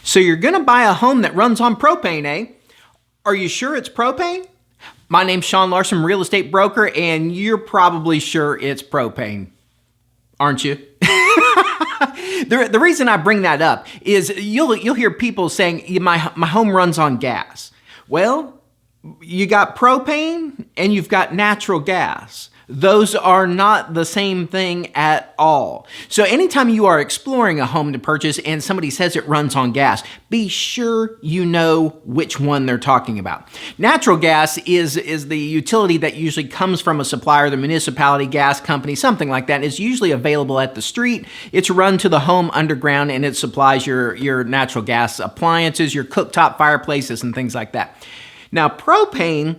So you're going to buy a home that runs on propane, eh? Are you sure it's propane? My name's Sean Larson, real estate broker, and you're probably sure it's propane, aren't you? The reason I bring that up is you'll hear people saying my home runs on gas. Well, you got propane and you've got natural gas. Those are not the same thing at all. So anytime you are exploring a home to purchase and somebody says it runs on gas, be sure you know which one they're talking about. Natural gas is the utility that usually comes from a supplier, the municipality, gas company, something like that. It's usually available at the street. It's run to the home underground and it supplies your natural gas appliances, your cooktop fireplaces and things like that. Now propane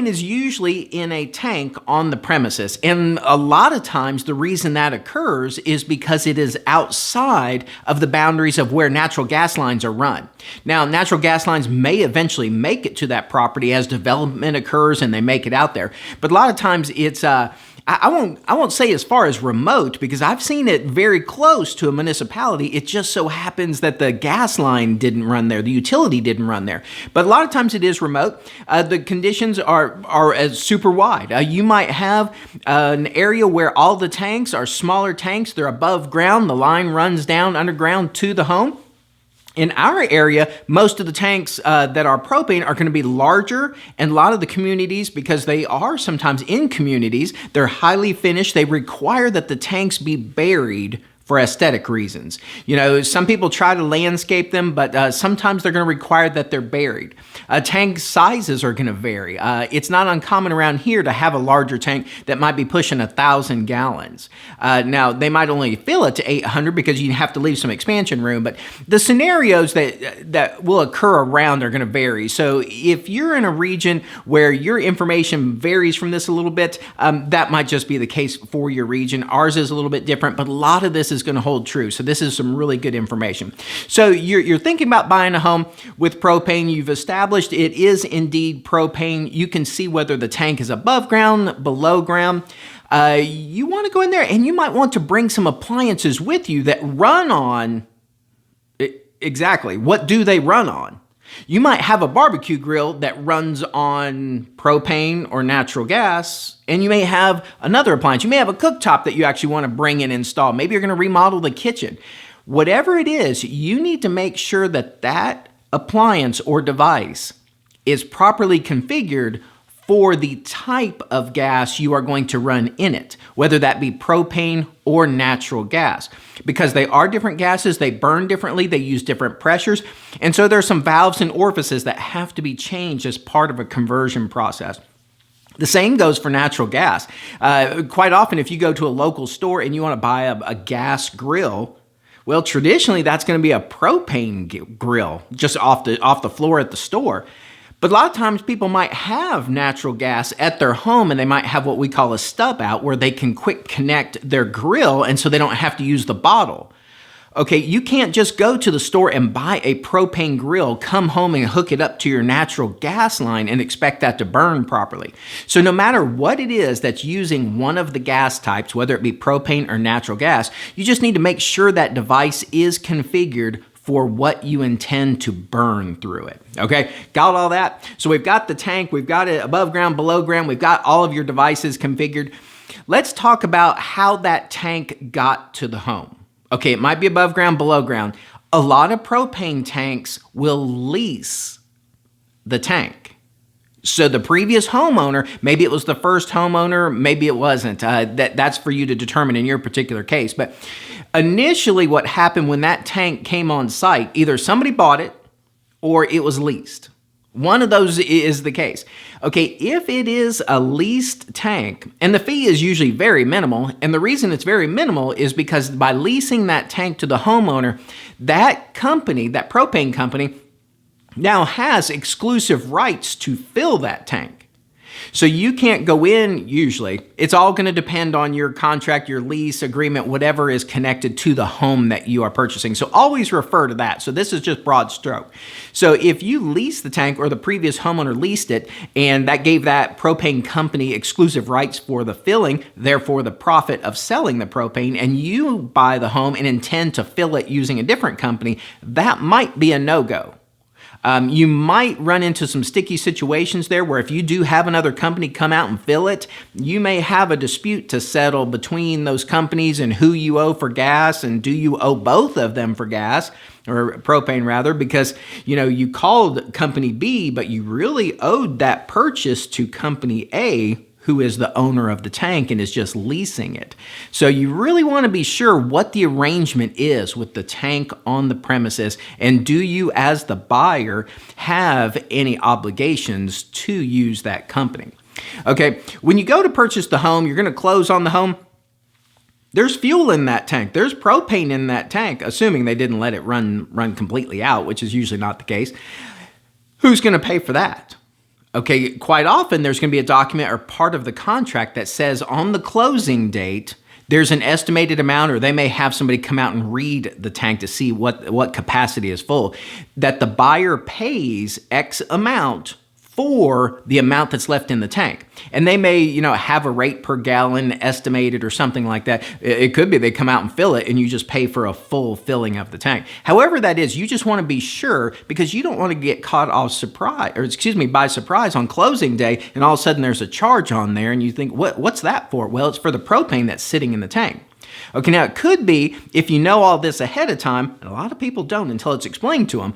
is usually in a tank on the premises, and a lot of times the reason that occurs is because it is outside of the boundaries of where natural gas lines are run. Now, natural gas lines may eventually make it to that property as development occurs and they make it out there, but a lot of times it's I won't say as far as remote, because I've seen it very close to a municipality. It just so happens that the gas line didn't run there, the utility didn't run there. But a lot of times it is remote. The conditions are super wide. You might have an area where all the tanks are smaller tanks. They're above ground. The line runs down underground to the home. In our area, most of the tanks that are propane are going to be larger, and a lot of the communities, because they are sometimes in communities, they're highly finished. They require that the tanks be buried for aesthetic reasons. You know, some people try to landscape them, but sometimes they're going to require that they're buried. Tank sizes are going to vary. It's not uncommon around here to have a larger tank that might be pushing 1,000 gallons. Now, they might only fill it to 800 because you have to leave some expansion room, but the scenarios that will occur around are going to vary. So if you're in a region where your information varies from this a little bit, that might just be the case for your region. Ours is a little bit different, but a lot of this is going to hold true. So this is some really good information. So you're thinking about buying a home with propane. You've established it is indeed propane. You can see whether the tank is above ground, below ground. You want to go in there and you might want to bring some appliances with you that run on, exactly, what do they run on? You might have a barbecue grill that runs on propane or natural gas, and you may have another appliance. You may have a cooktop that you actually want to bring and install. Maybe you're going to remodel the kitchen. Whatever it is, you need to make sure that that appliance or device is properly configured for the type of gas you are going to run in it, whether that be propane or natural gas. Because they are different gases, they burn differently, they use different pressures, and so there's some valves and orifices that have to be changed as part of a conversion process. The same goes for natural gas. Quite often, if you go to a local store and you want to buy a gas grill, well, traditionally that's going to be a propane grill just off the floor at the store. But a lot of times people might have natural gas at their home and they might have what we call a stub out where they can quick connect their grill and so they don't have to use the bottle. Okay, you can't just go to the store and buy a propane grill, come home and hook it up to your natural gas line and expect that to burn properly. So no matter what it is that's using one of the gas types, whether it be propane or natural gas, you just need to make sure that device is configured for what you intend to burn through it. Okay, got all that? So we've got the tank, we've got it above ground, below ground, we've got all of your devices configured. Let's talk about how that tank got to the home. Okay, it might be above ground, below ground. A lot of propane tanks will lease the tank. So the previous homeowner, maybe it was the first homeowner, maybe it wasn't. That's for you to determine in your particular case. But initially what happened when that tank came on site, either somebody bought it or it was leased. One of those is the case. Okay, if it is a leased tank, and the fee is usually very minimal, and the reason it's very minimal is because by leasing that tank to the homeowner, that company, that propane company, now has exclusive rights to fill that tank. So you can't go in usually. It's all going to depend on your contract, your lease agreement, whatever is connected to the home that you are purchasing. So always refer to that. So this is just broad stroke. So if you lease the tank or the previous homeowner leased it and that gave that propane company exclusive rights for the filling, therefore the profit of selling the propane, and you buy the home and intend to fill it using a different company, that might be a no-go. You might run into some sticky situations there where if you do have another company come out and fill it, you may have a dispute to settle between those companies and who you owe for gas, and do you owe both of them for gas, or propane rather, because you called company B, but you really owed that purchase to company A, who is the owner of the tank and is just leasing it. So you really want to be sure what the arrangement is with the tank on the premises, and do you as the buyer have any obligations to use that company. Okay, when you go to purchase the home, you're going to close on the home. There's fuel in that tank. There's propane in that tank, assuming they didn't let it run completely out, which is usually not the case. Who's going to pay for that? Okay, quite often there's going to be a document or part of the contract that says on the closing date, there's an estimated amount, or they may have somebody come out and read the tank to see what capacity is full, that the buyer pays X amount for the amount that's left in the tank. And they may, have a rate per gallon estimated or something like that. It could be they come out and fill it and you just pay for a full filling of the tank. However that is, you just want to be sure, because you don't want to get caught by surprise on closing day, and all of a sudden there's a charge on there and you think, what's that for? Well, it's for the propane that's sitting in the tank. Okay, now it could be, if you know all this ahead of time, and a lot of people don't until it's explained to them,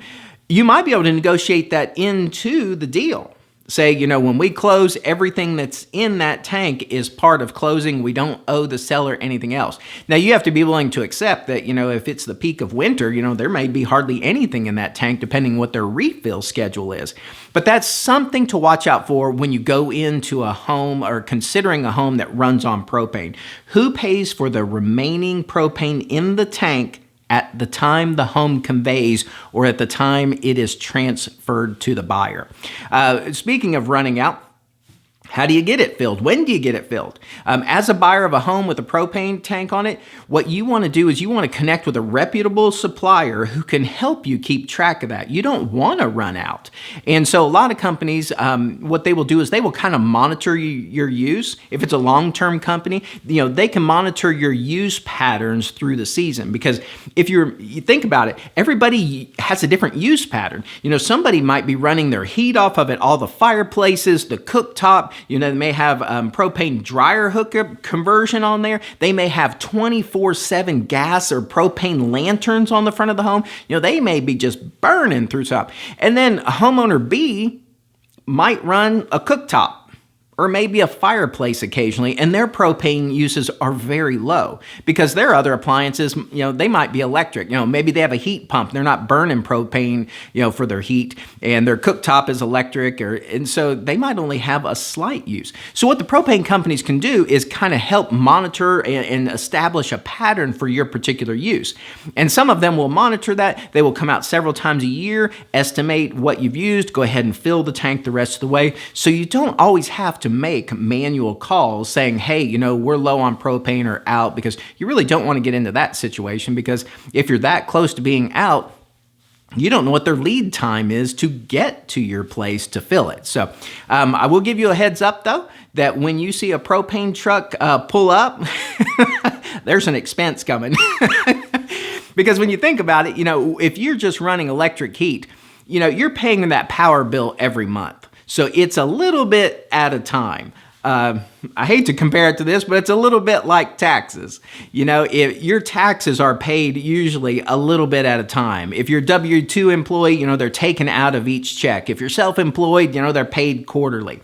you might be able to negotiate that into the deal. Say, when we close, everything that's in that tank is part of closing. We don't owe the seller anything else. Now, you have to be willing to accept that, if it's the peak of winter, there may be hardly anything in that tank, depending what their refill schedule is. But that's something to watch out for when you go into a home or considering a home that runs on propane. Who pays for the remaining propane in the tank at the time the home conveys, or at the time it is transferred to the buyer? Speaking of running out, how do you get it filled? When do you get it filled? As a buyer of a home with a propane tank on it, what you want to do is you want to connect with a reputable supplier who can help you keep track of that. You don't want to run out. And so a lot of companies, what they will do is they will kind of monitor your use. If it's a long-term company, they can monitor your use patterns through the season. Because if you think about it, everybody has a different use pattern. Somebody might be running their heat off of it, all the fireplaces, the cooktop. They may have propane dryer hookup conversion on there. They may have 24/7 gas or propane lanterns on the front of the home. They may be just burning through stuff. And then a homeowner B might run a cooktop or maybe a fireplace occasionally, and their propane uses are very low because their other appliances, they might be electric. Maybe they have a heat pump. They're not burning propane, for their heat, and their cooktop is electric, and so they might only have a slight use. So what the propane companies can do is kind of help monitor and establish a pattern for your particular use. And some of them will monitor that. They will come out several times a year, estimate what you've used, go ahead and fill the tank the rest of the way. So you don't always have to make manual calls saying, hey, we're low on propane or out, because you really don't want to get into that situation, because if you're that close to being out, you don't know what their lead time is to get to your place to fill it. So I will give you a heads up, though, that when you see a propane truck pull up, there's an expense coming. Because when you think about it, if you're just running electric heat, you're paying that power bill every month. So it's a little bit at a time. I hate to compare it to this, but it's a little bit like taxes. If your taxes are paid usually a little bit at a time. If you're a W-2 employee, they're taken out of each check. If you're self-employed, they're paid quarterly.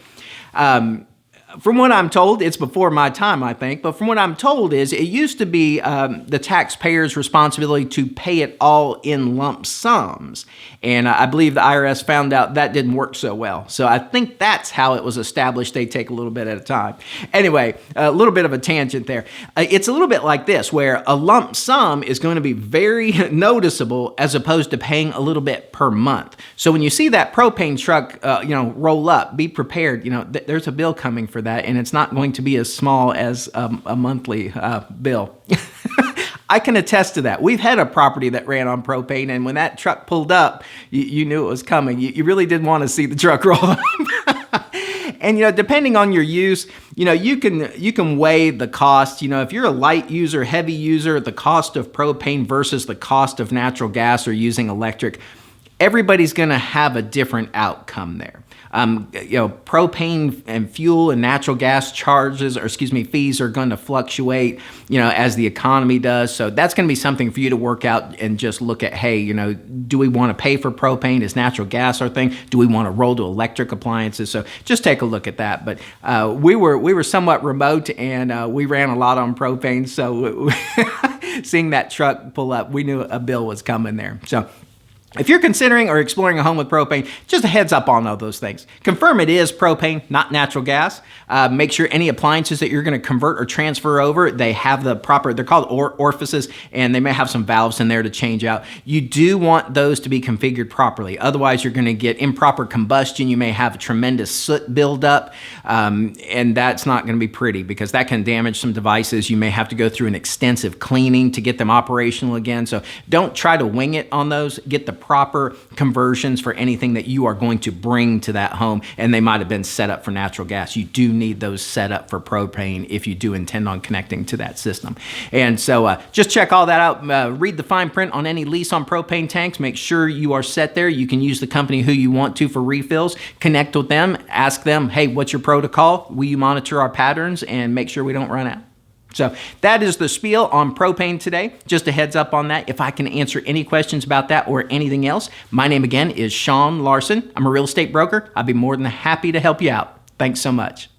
From what I'm told, it's before my time, I think, but from what I'm told is it used to be the taxpayer's responsibility to pay it all in lump sums. And I believe the IRS found out that didn't work so well. So I think that's how it was established. They take a little bit at a time. Anyway, a little bit of a tangent there. It's a little bit like this, where a lump sum is going to be very noticeable as opposed to paying a little bit per month. So when you see that propane truck, roll up, be prepared. There's a bill coming for that, and it's not going to be as small as a monthly bill. I can attest to that. We've had a property that ran on propane, and when that truck pulled up, you knew it was coming. You really did want to see the truck roll up. And depending on your use, you can weigh the cost. If you're a light user, heavy user, the cost of propane versus the cost of natural gas or using electric, everybody's going to have a different outcome there. Propane and fuel and natural gas fees are going to fluctuate, as the economy does. So that's going to be something for you to work out and just look at, hey, do we want to pay for propane? Is natural gas our thing? Do we want to roll to electric appliances? So just take a look at that. But we were somewhat remote, and we ran a lot on propane. So seeing that truck pull up, we knew a bill was coming there. So if you're considering or exploring a home with propane, just a heads up on all those things. Confirm it is propane, not natural gas. Make sure any appliances that you're going to convert or transfer over, they have the proper, they're called orifices, and they may have some valves in there to change out. You do want those to be configured properly. Otherwise, you're going to get improper combustion. You may have a tremendous soot buildup, and that's not going to be pretty because that can damage some devices. You may have to go through an extensive cleaning to get them operational again. So don't try to wing it on those. Get the proper conversions for anything that you are going to bring to that home, and they might have been set up for natural gas. You do need those set up for propane if you do intend on connecting to that system. And so just check all that out. Read the fine print on any lease on propane tanks. Make sure you are set there. You can use the company who you want to for refills. Connect with them. Ask them, hey, what's your protocol? Will you monitor our patterns and make sure we don't run out? So that is the spiel on propane today. Just a heads up on that. If I can answer any questions about that or anything else, my name again is Sean Larson. I'm a real estate broker. I'd be more than happy to help you out. Thanks so much.